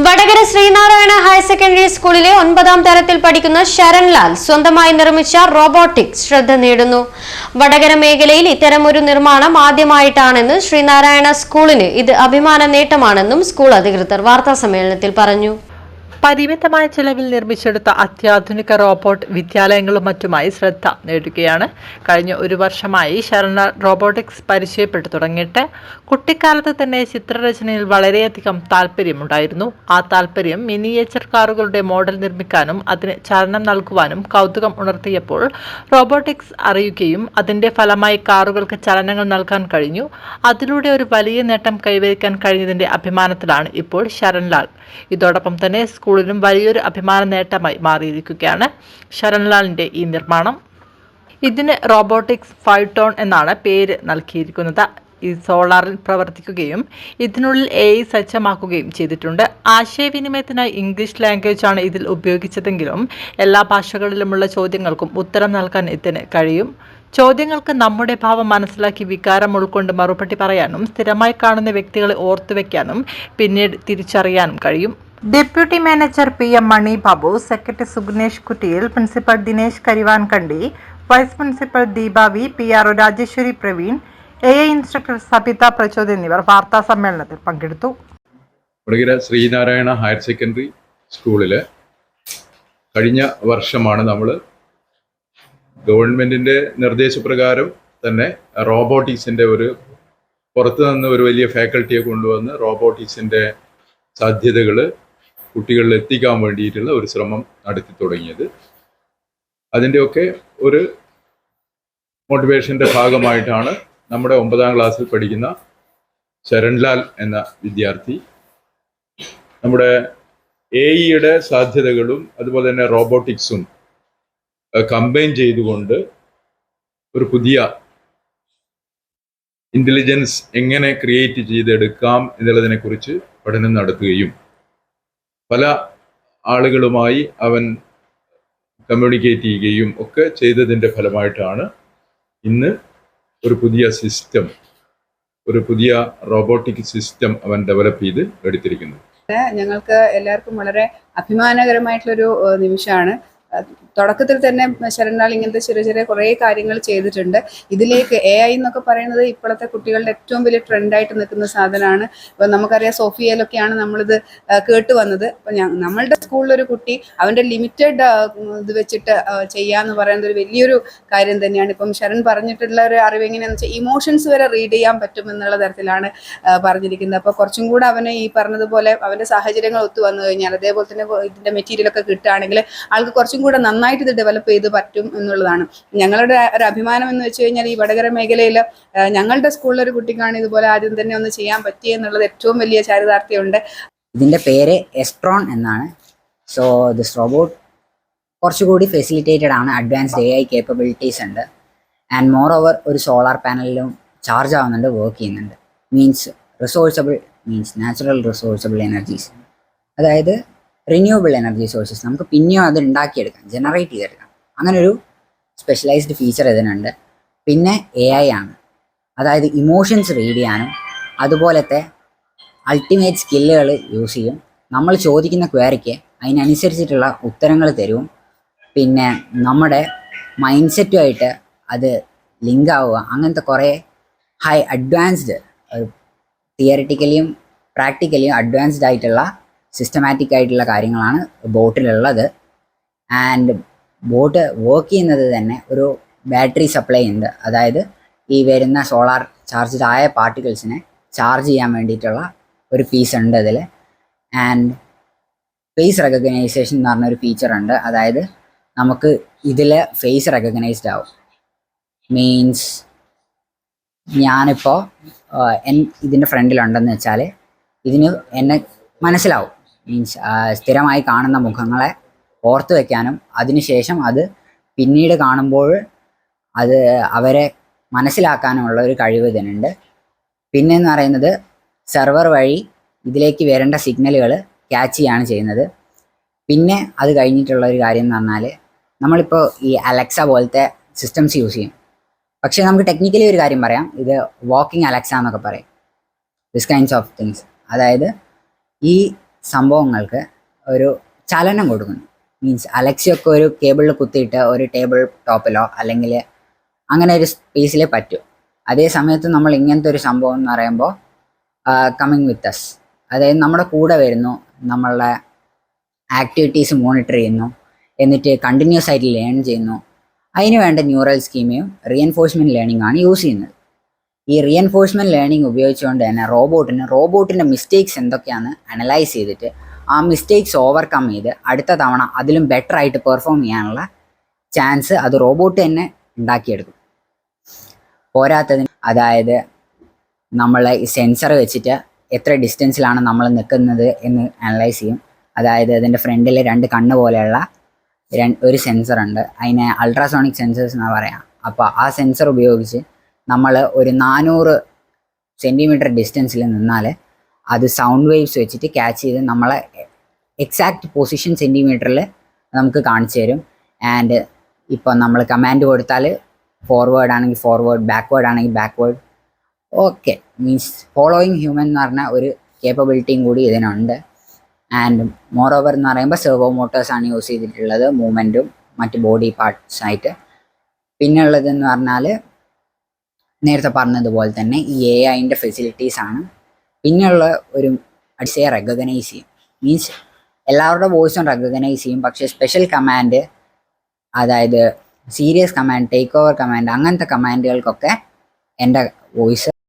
Vadakara Sreenarayana higher secondary സ്കൂളിലെ 9ാം തരത്തിൽ പഠിക്കുന്ന ശരൺലാൽ സ്വന്തമായി നിർമ്മിച്ച റോബോട്ടിക്സ് ശ്രദ്ധ നേടുന്നു. വടകര മേഖലയിൽ ഇത്തരമൊരു നിർമ്മാണം ആദ്യമായിട്ടാണെന്ന് ശ്രീനാരായണ സ്കൂളിന് ഇത് അഭിമാന നേട്ടമാണെന്നും സ്കൂൾ അധികൃതർ വാർത്താസമ്മേളനത്തിൽ പറഞ്ഞു. പരിമിതമായ ചെലവിൽ നിർമ്മിച്ചെടുത്ത അത്യാധുനിക റോബോട്ട് വിദ്യാലയങ്ങളും മറ്റുമായി ശ്രദ്ധ നേടുകയാണ്. കഴിഞ്ഞ ഒരു വർഷമായി ശരൺലാൽ റോബോട്ടിക്സ് പരിചയപ്പെട്ടു തുടങ്ങിയിട്ട് കുട്ടിക്കാലത്ത് തന്നെ ചിത്രരചനയിൽ വളരെയധികം താല്പര്യമുണ്ടായിരുന്നു. ആ താല്പര്യം മിനിയേച്ചർ കാറുകളുടെ മോഡൽ നിർമ്മിക്കാനും അതിന് ചലനം നൽകുവാനും കൗതുകം ഉണർത്തിയപ്പോൾ റോബോട്ടിക്സ് അറിയുകയും അതിന്റെ ഫലമായി കാറുകൾക്ക് ചലനങ്ങൾ നൽകാൻ കഴിഞ്ഞു. അതിലൂടെ ഒരു വലിയ നേട്ടം കൈവരിക്കാൻ കഴിഞ്ഞതിന്റെ അഭിമാനത്തിലാണ് ഇപ്പോൾ ശരൺലാൽ. ഇതോടൊപ്പം തന്നെ സ്കൂളിനും വലിയൊരു അഭിമാന നേട്ടമായി മാറിയിരിക്കുകയാണ് ശരൺലാലിന്റെ ഈ നിർമ്മാണം. ഇതിന് റോബോട്ടിക്സ് 5 ടോൺ എന്നാണ് പേര് നൽകിയിരിക്കുന്നത്. ഈ സോളാറിൽ പ്രവർത്തിക്കുകയും ഇതിനുള്ളിൽ AI സജ്ജമാക്കുകയും ചെയ്തിട്ടുണ്ട്. ആശയവിനിമയത്തിനായി ഇംഗ്ലീഷ് ലാംഗ്വേജാണ് ഇതിൽ ഉപയോഗിച്ചതെങ്കിലും എല്ലാ ഭാഷകളിലുമുള്ള ചോദ്യങ്ങൾക്കും ഉത്തരം നൽകാൻ ഇതിന് കഴിയും. ചോദ്യങ്ങൾക്ക് നമ്മുടെ ഭാവം മനസ്സിലാക്കി വികാരം ഉൾക്കൊണ്ട് മറുപടി പറയാനും സ്ഥിരമായി കാണുന്ന വ്യക്തികളെ ഓർത്തുവെക്കാനും പിന്നീട് തിരിച്ചറിയാനും കഴിയും. Deputy manager PM Mani Babu, secretary Sugnesh Kuttiyil, principal Dinesh Karivankandi, vice principal Deepa V, PRO Rajeshwari Praveen, AI instructor Sabitha Prachod എന്നിവർ വാർത്താ സമ്മേളനത്തിൽ പങ്കെടുത്തു. വടകര ശ്രീനാരായണ ഹയർ സെക്കൻഡറി സ്കൂളില് കഴിഞ്ഞ വർഷമാണ് നമ്മൾ ഗവൺമെന്റിന്റെ നിർദ്ദേശപ്രകാരം തന്നെ റോബോട്ടിക്സിന്റെ പുറത്തു നിന്ന് ഒരു വലിയ ഫാക്കൽറ്റിയെ കൊണ്ടുവന്ന് റോബോട്ടിക്സിന്റെ സാധ്യതകൾ കുട്ടികളിൽ എത്തിക്കാൻ വേണ്ടിയിട്ടുള്ള ഒരു ശ്രമം നടത്തി തുടങ്ങിയത്. അതിൻ്റെയൊക്കെ ഒരു മോട്ടിവേഷന്റെ ഭാഗമായിട്ടാണ് നമ്മുടെ 9ാം ക്ലാസ്സിൽ പഠിക്കുന്ന ശരൺലാൽ എന്ന വിദ്യാർത്ഥി നമ്മുടെ AI സാധ്യതകളും അതുപോലെ തന്നെ റോബോട്ടിക്സും കമ്പൈൻ ചെയ്തുകൊണ്ട് ഒരു പുതിയ ഇന്റലിജൻസ് എങ്ങനെ ക്രിയേറ്റ് ചെയ്തെടുക്കാം എന്നുള്ളതിനെ കുറിച്ച് പഠനം നടത്തുകയും പല ആളുകളുമായി അവൻ കമ്മ്യൂണിക്കേറ്റ് ചെയ്യുകയും ഒക്കെ ചെയ്തതിൻ്റെ ഫലമായിട്ടാണ് ഇന്ന് ഒരു പുതിയ റോബോട്ടിക് സിസ്റ്റം അവൻ ഡെവലപ്പ് ചെയ്ത് എടുത്തിരിക്കുന്നത്. ഞങ്ങൾക്ക് എല്ലാവർക്കും വളരെ അഭിമാനകരമായിട്ടുള്ളൊരു നിമിഷമാണ്. തുടക്കത്തിൽ തന്നെ ശരൺലാൽ ഇങ്ങനത്തെ ചെറിയ ചെറിയ കുറേ കാര്യങ്ങൾ ചെയ്തിട്ടുണ്ട്. ഇതിലേക്ക് AI എന്നൊക്കെ പറയുന്നത് ഇപ്പോഴത്തെ കുട്ടികളുടെ ഏറ്റവും വലിയ ട്രെൻഡായിട്ട് നിൽക്കുന്ന സാധനമാണ്. ഇപ്പം നമുക്കറിയാം സോഫിയയിലൊക്കെയാണ് നമ്മളിത് കേട്ട് വന്നത്. അപ്പം നമ്മളുടെ സ്കൂളിലൊരു കുട്ടി അവൻ്റെ ലിമിറ്റഡ് ഇത് വെച്ചിട്ട് ചെയ്യാന്ന് പറയുന്നത് ഒരു വലിയൊരു കാര്യം തന്നെയാണ്. ഇപ്പം ശരൺ പറഞ്ഞിട്ടുള്ള ഒരു അറിവ് എങ്ങനെയാണെന്ന് വെച്ചാൽ ഇമോഷൻസ് വരെ റീഡ് ചെയ്യാൻ പറ്റും എന്നുള്ള തരത്തിലാണ് പറഞ്ഞിരിക്കുന്നത്. അപ്പോൾ കുറച്ചും കൂടെ അവന് ഈ പറഞ്ഞതുപോലെ അവൻ്റെ സാഹചര്യങ്ങൾ ഒത്തു വന്നു കഴിഞ്ഞാൽ അതേപോലെ തന്നെ ഇതിൻ്റെ മെറ്റീരിയലൊക്കെ കിട്ടുകയാണെങ്കിൽ ആൾക്ക് കുറച്ചും കൂടെ നന്നായിട്ട് ഇത് ഡെവലപ്പ് ചെയ്ത് പറ്റും എന്നുള്ളതാണ് ഞങ്ങളുടെ ഒരു അഭിമാനം. എന്ന് വെച്ച് കഴിഞ്ഞാൽ ഈ വടകര മേഖലയിൽ ഞങ്ങളുടെ സ്കൂളിലൊരു കുട്ടിക്കാണ് ഇതുപോലെ ആദ്യം തന്നെ ഒന്ന് ചെയ്യാൻ പറ്റിയെന്നുള്ളത് ഏറ്റവും വലിയ ചാരിതാർത്ഥ്യമുണ്ട്. ഇതിൻ്റെ പേര് എസ്ട്രോൺ എന്നാണ്. സോ ദിസ് റോബോട്ട് കുറച്ചുകൂടി ഫെസിലിറ്റേറ്റഡ് ആണ്. അഡ്വാൻസ്ഡ് AI കേപ്പബിലിറ്റീസ് ഉണ്ട്. ആൻഡ് മോർ ഓവർ ഒരു സോളാർ പാനലിലും ചാർജ് ആവുന്നുണ്ട്, വർക്ക് ചെയ്യുന്നുണ്ട്. മീൻസ് നാച്ചുറൽ റിസോഴ്സബിൾ എനർജീസ്, അതായത് റിന്യൂവബിൾ എനർജി സോഴ്സസ് നമുക്ക് പിന്നെയും അത് ഉണ്ടാക്കിയെടുക്കാം, ജനറേറ്റ് ചെയ്തെടുക്കാം. അങ്ങനൊരു സ്പെഷ്യലൈസ്ഡ് ഫീച്ചർ ഇതിനുണ്ട്. പിന്നെ AI ആണ്, അതായത് ഇമോഷൻസ് റീഡ് ചെയ്യാനും അതുപോലത്തെ അൾട്ടിമേറ്റ് സ്കില്ലുകൾ യൂസ് ചെയ്യും. നമ്മൾ ചോദിക്കുന്ന ക്വയറിക്ക് അതിനനുസരിച്ചിട്ടുള്ള ഉത്തരങ്ങൾ തരും. പിന്നെ നമ്മുടെ മൈൻഡ് സെറ്റുമായിട്ട് അത് ലിങ്ക് ആവുക, അങ്ങനത്തെ കുറേ ഹൈ അഡ്വാൻസ്ഡ് തിയറിറ്റിക്കലിയും പ്രാക്ടിക്കലിയും അഡ്വാൻസ്ഡ് ആയിട്ടുള്ള സിസ്റ്റമാറ്റിക് ആയിട്ടുള്ള കാര്യങ്ങളാണ് ബോട്ടിലുള്ളത്. ആൻഡ് ബോട്ട് വർക്ക് ചെയ്യുന്നത് തന്നെ ഒരു ബാറ്ററി സപ്ലൈ ഉണ്ട്. അതായത് ഈ വരുന്ന സോളാർ ചാർജ്ഡ് ആയ പാർട്ടിക്കിൾസിനെ ചാർജ് ചെയ്യാൻ വേണ്ടിയിട്ടുള്ള ഒരു പീസ് ഉണ്ട് അതിൽ. ആൻഡ് ഫേസ് റെക്കഗ്നൈസേഷൻ എന്ന് പറഞ്ഞൊരു ഫീച്ചർ ഉണ്ട്. അതായത് നമുക്ക് ഇതിൽ ഫേസ് റെക്കഗ്നൈസ്ഡ് ആവും. മീൻസ് ഞാനിപ്പോൾ ഇതിൻ്റെ ഫ്രണ്ടിലുണ്ടെന്ന് വെച്ചാൽ ഇതിന് എന്നെ മനസ്സിലാവും. മീൻസ് സ്ഥിരമായി കാണുന്ന മുഖങ്ങളെ ഓർത്ത് വയ്ക്കാനും അതിനുശേഷം അത് പിന്നീട് കാണുമ്പോൾ അത് അവരെ മനസ്സിലാക്കാനുമുള്ള ഒരു കഴിവ് ഇതിനുണ്ട്. പിന്നെന്ന് പറയുന്നത് സെർവർ വഴി ഇതിലേക്ക് വരേണ്ട സിഗ്നലുകൾ ക്യാച്ച് ചെയ്യാണ് ചെയ്യുന്നത്. പിന്നെ അത് കഴിഞ്ഞിട്ടുള്ള ഒരു കാര്യം എന്ന് പറഞ്ഞാൽ നമ്മളിപ്പോൾ ഈ അലക്സ പോലത്തെ സിസ്റ്റംസ് യൂസ് ചെയ്യും. പക്ഷേ നമുക്ക് ടെക്നിക്കലി ഒരു കാര്യം പറയാം, ഇത് വാക്കിംഗ് അലക്സ എന്നൊക്കെ പറയും. This kinds of things. അതായത് ഈ സംഭവങ്ങൾക്ക് ഒരു ചലനം കൊടുക്കുന്നു. മീൻസ് അലക്സയൊക്കെ ഒരു കേബിളിൽ കുത്തിയിട്ട് ഒരു ടേബിൾ ടോപ്പിലോ അല്ലെങ്കിൽ അങ്ങനെ ഒരു സ്പേസിലേ പറ്റൂ. അതേ സമയത്ത് നമ്മൾ ഇങ്ങനത്തെ ഒരു സംഭവം എന്ന് പറയുമ്പോൾ കമ്മിങ് വിത്ത് അസ്, അതായത് നമ്മുടെ കൂടെ വരുന്നു, നമ്മളുടെ ആക്ടിവിറ്റീസ് മോണിറ്റർ ചെയ്യുന്നു, എന്നിട്ട് കണ്ടിന്യൂസ് ആയിട്ട് ലേൺ ചെയ്യുന്നു. അതിന് വേണ്ട ന്യൂറൽ സ്കീമയും റീഎൻഫോഴ്സ്മെൻറ്റ് ലേണിംഗ് ആണ് യൂസ് ചെയ്യുന്നത്. ഈ റീഎൻഫോഴ്സ്മെൻറ്റ് ലേണിംഗ് ഉപയോഗിച്ചുകൊണ്ട് തന്നെ റോബോട്ടിൻ്റെ മിസ്റ്റേക്സ് എന്തൊക്കെയാണെന്ന് അനലൈസ് ചെയ്തിട്ട് ആ മിസ്റ്റേക്സ് ഓവർകം ചെയ്ത് അടുത്ത തവണ അതിലും ബെറ്റർ ആയിട്ട് പെർഫോം ചെയ്യാനുള്ള ചാൻസ് അത് റോബോട്ട് തന്നെ ഉണ്ടാക്കിയെടുക്കും. പോരാത്തതിന് അതായത് നമ്മൾ ഈ സെൻസർ വെച്ചിട്ട് എത്ര ഡിസ്റ്റൻസിലാണ് നമ്മൾ നിൽക്കുന്നത് എന്ന് അനലൈസ് ചെയ്യും. അതായത് അതിൻ്റെ ഫ്രണ്ടിൽ 2 കണ്ണ് പോലെയുള്ള ഒരു സെൻസർ ഉണ്ട്, അതിനെ അൾട്രാസോണിക് സെൻസേഴ്സ് എന്നാണ് പറയാം. അപ്പോൾ ആ സെൻസർ ഉപയോഗിച്ച് നമ്മൾ ഒരു 400 സെൻറ്റിമീറ്റർ ഡിസ്റ്റൻസിൽ നിന്നാൽ അത് സൗണ്ട് വേവ്സ് വെച്ചിട്ട് ക്യാച്ച് ചെയ്ത് നമ്മളെ എക്സാക്റ്റ് പൊസിഷൻ സെൻറ്റിമീറ്ററിൽ നമുക്ക് കാണിച്ചു തരും. ആൻഡ് ഇപ്പോൾ നമ്മൾ കമാൻഡ് കൊടുത്താൽ ഫോർവേഡ് ആണെങ്കിൽ ഫോർവേഡ്, ബാക്ക്വേർഡ് ആണെങ്കിൽ backward, okay means following human എന്ന് പറഞ്ഞ ഒരു കേപ്പബിലിറ്റിയും കൂടി ഇതിനുണ്ട്. ആൻഡ് മോർ ഓവർ എന്ന് പറയുമ്പോൾ സെർവോ മോട്ടോഴ്സാണ് യൂസ് ചെയ്തിട്ടുള്ളത്, മൂവ്മെൻറ്റും മറ്റ് ബോഡി പാർട്സ് ആയിട്ട്. പിന്നെ ഉള്ളതെന്ന് പറഞ്ഞാൽ നേരത്തെ പറഞ്ഞതുപോലെ തന്നെ ഈ AI-ൻ്റെ ഫെസിലിറ്റീസാണ്. പിന്നെയുള്ള ഒരു അടിസയെ റെക്കഗ്നൈസ് ചെയ്യും, മീൻസ് എല്ലാവരുടെ വോയിസും റെക്കഗ്നൈസ് ചെയ്യും. പക്ഷേ സ്പെഷ്യൽ കമാൻഡ്, അതായത് serious command, take over command, അങ്ങനത്തെ കമാൻഡുകൾക്കൊക്കെ എൻ്റെ വോയിസ്